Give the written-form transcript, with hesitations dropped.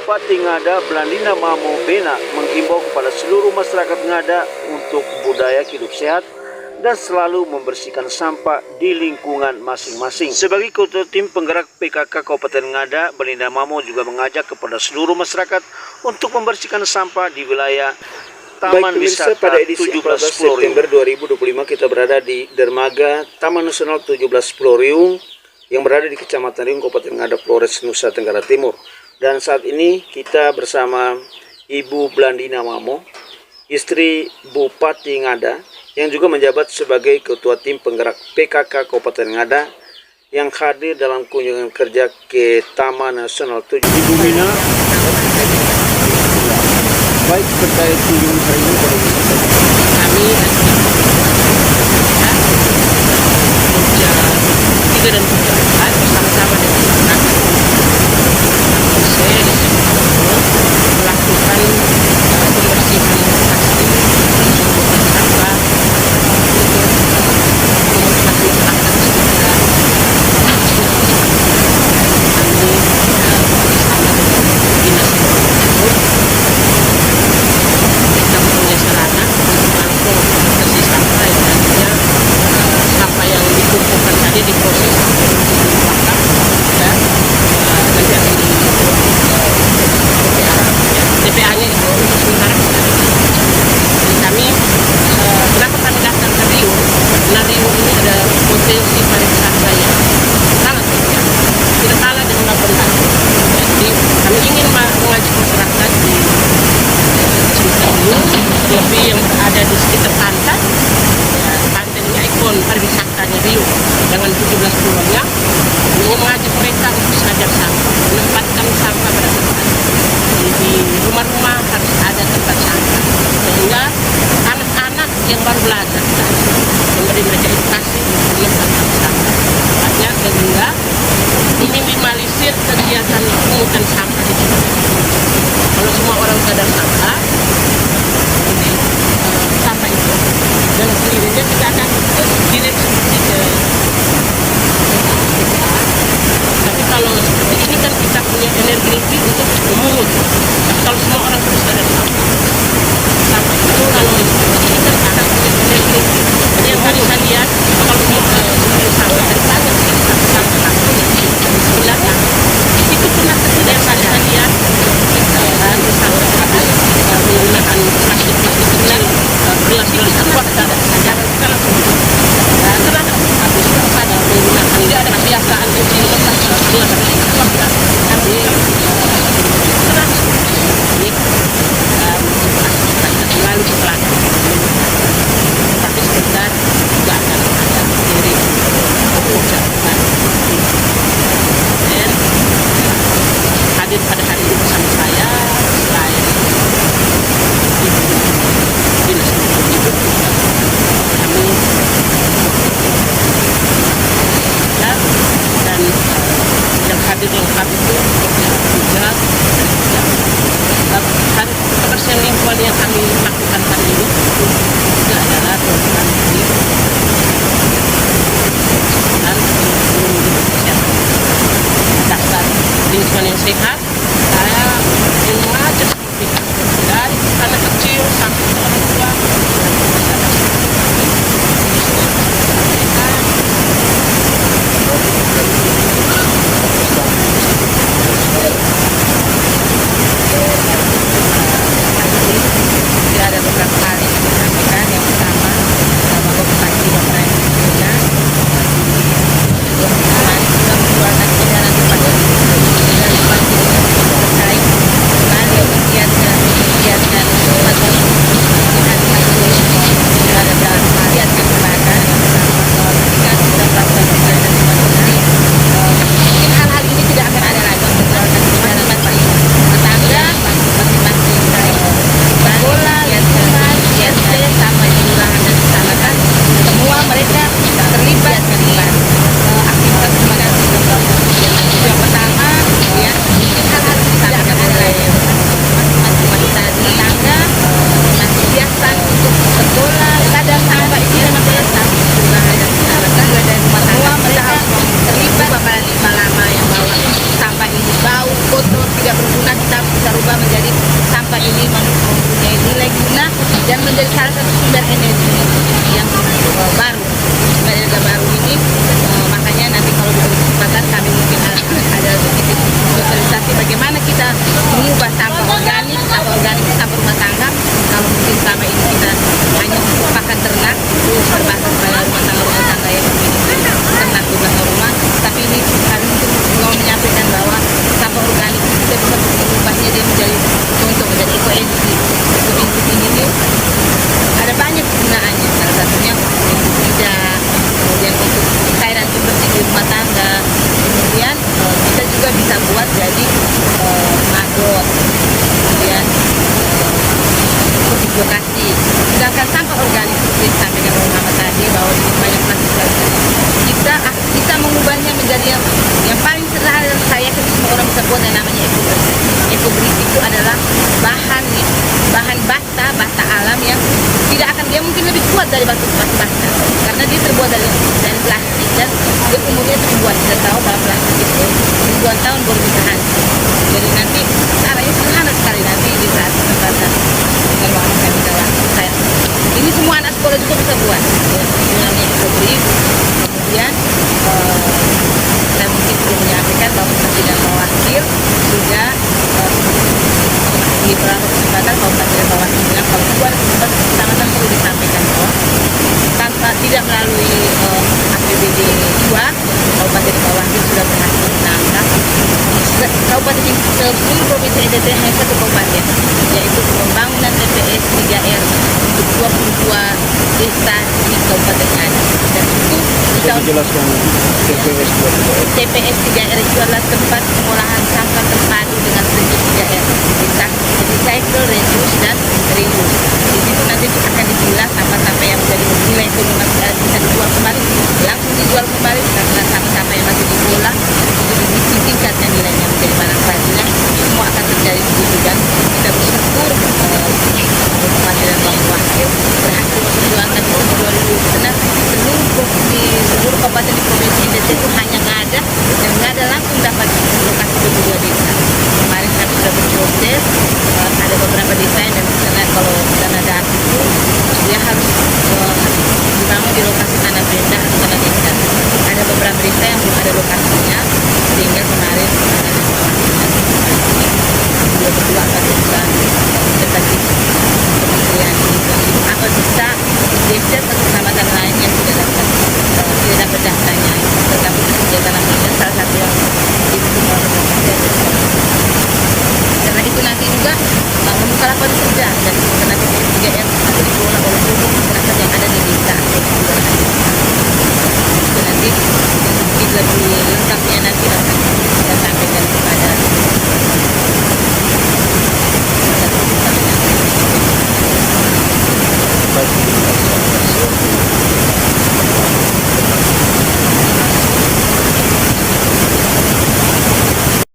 Bupati Ngada Blandina Mamo Bena menghimbau kepada seluruh masyarakat Ngada untuk budaya hidup sehat dan selalu membersihkan sampah di lingkungan masing-masing. Sebagai ketua tim penggerak PKK Kabupaten Ngada, Blandina Mamo juga mengajak kepada seluruh masyarakat untuk membersihkan sampah di wilayah Taman Wisata pada edisi 14 September 2025 kita berada di dermaga Taman Nasional 17 Pulau Riung yang berada di Kecamatan Riung, Kabupaten Ngada, Flores, Nusa Tenggara Timur. Dan saat ini kita bersama Ibu Blandina Mamo, istri Bupati Ngada, yang juga menjabat sebagai Ketua Tim Penggerak PKK Kabupaten Ngada, yang hadir dalam kunjungan kerja ke Taman Nasional 7. Ibu Bina, baik terkait kunjungan hari ini kami dan 3 dan 4 bersama-sama dengan masyarakat proses melakukan pembersihan lokasi sampah untuk komunitas masyarakat sekitar. Kami bersama dengan dinas lingkungan kita mempunyai sarana untuk langsung bersih sampah, yang nantinya sampah yang dikumpulkan tadi diproses dan nanti akan di TPA-nya itu untuk sementara kita. Jadi kami kenapa kami datang ke Riung? Karena Riung ini ada potensi pariwisata yang sangat tinggi, tidak kalah dengan Labuan Batu. Jadi kami ingin mengajak masyarakat di sekitar Riung, lebih yang berada di sekitar pantai. Pantai ini ikon pariwisatanya Riung dengan 17 pulaunya. Kami mengajak mereka untuk sadar sampah, menempatkan sampah pada tempat. Di rumah-rumah harus ada tempat sampah, sehingga anak-anak yang baru belajar kita memberi mereka edukasi menempatkan sampah tempatnya, sehingga meminimalisir kegiatan pungutan sampah di sini. Kalau semua orang sadar sampah, jadi sampah itu dan sendirinya kita akan kirim seperti ke TPA. Tapi kalau seperti ini kan kita punya energi lebih untuk memungut. Tapi kalau semua orang harus sadar sampah itu kalau seperti ini kan akan punya energi lebih. Jadi yang tadi saya lihat kalau seperti sampah dari pagi sampah sebenarnya itu pernah terjadi yang tadi saya lihat misalnya menggunakan plastik dan gelas-gelas aqua kita langsung dan terhadap habis pada menggunakan tidak ada kebiasaan untuk gelas aqua kita tapi terang ini lalu setelah tapi sebentar juga akan ada dari ucapan dan hadir pada hari ini bersama saya selain dinas itu kami dan yang hadir lengkap itu juga kebersihan lingkungan yang kami lakukan hari ini juga adalah program dari dan kesehatan dasar lingkungan yang sehat. Saya ingin mengajak kita dari anak kecil sampai orang tua tidak ada beberapa hal yang kita sampaikan. Yang pertama, Bapak Bupati Bapak Ibunya untuk menjalani kebutuhan kendaraan kepada sampah ini mempunyai nilai guna dan menjadi salah satu sumber energi yang baru. Sumber energi baru ini makanya nanti kalau diberi kesempatan kami mungkin ada sedikit sosialisasi bagaimana kita mengubah sampah organik sampah rumah tangga. Kalau mungkin selama ini kita hanya untuk pakan ternak itu berbasis pada rumah tangga yang memiliki ternak di belakang rumah, tapi ini kami mungkin mau menyampaikan bahwa sampah organik kita bisa mengubahnya dia menjadi contoh menjadi ekoenzim. Ekoenzim ini ada banyak kegunaannya, salah satunya untuk tidak, kemudian untuk cairan pembersih di rumah tangga, kemudian kita juga bisa buat jadi maggot, kemudian untuk lokasi. Sedangkan sampah organik seperti disampaikan oleh Mama tadi bahwa ini banyak plastik kita bisa mengubahnya menjadi yang paling sederhana dan saya yakin semua orang bisa buat yang namanya ekobrik. Ekobrik itu adalah bahan bata alam yang tidak akan, dia mungkin lebih kuat dari batu bata karena dia terbuat dari plastik dan dia umurnya ribuan. Kita tahu bahwa plastik itu ribuan tahun baru bisa hancur. Jadi nanti caranya sederhana sekali nanti di saat kesempatan dengan waktu saya bisa lakukan. Ini semua anak sekolah juga bisa buat. Ini namanya ekobrik. Kemudian saya mungkin perlu menyampaikan bahwa kita tidak mewakil juga di beberapa kesempatan Kabupaten Bawaslu bilang kalau itu ada kesempatan perlu disampaikan bahwa tanpa tidak melalui APBD 2 Kabupaten Bawaslu sudah berhasil menangkap kabupaten ini seluruh provinsi NTT hanya satu kabupaten, yaitu pembangunan TPS 3R untuk 22 desa di Kabupaten Ngada. Dan itu dijelaskan TPS 3R itu adalah tempat pengolahan sampah terpadu dengan prinsip 3R, recycle, reduce, dan reuse. Di situ nanti akan dipilah sampah-sampah yang menjadi nilai ekonomi bisa dijual kembali, langsung dijual kembali, karena sampah-sampah yang masih diolah itu ditingkatkan nilainya menjadi barang keadilan. Semua akan terjadi begitu dan kita bersyukur Kabupaten Bawaslu berhasil memperjuangkan itu 2000 karena seluruh kabupaten di provinsi NTT itu hanya Ngada dan Ngada langsung dapat lokasi 22 desa. Kemarin kami sudah berproses, ada beberapa desa dan karena kalau dana das itu dia harus dibangun di lokasi tanah benda atau tanah desa. Ada beberapa desa yang belum ada lokasinya sehingga kemarin dia berdua akan bisa dekati kementerian lingkungan hidup apa bisa desa atau kecamatan lain yang tidak dapat datanya, tetapi itu tanah benda salah satu yang didukung oleh pemerintah. Karena itu nanti juga membuka lapangan kerja dan karena TPS 3R nanti dikelola oleh seluruh masyarakat yang ada di desa atau di kelurahan desa. Itu nanti lebih lengkapnya nanti akan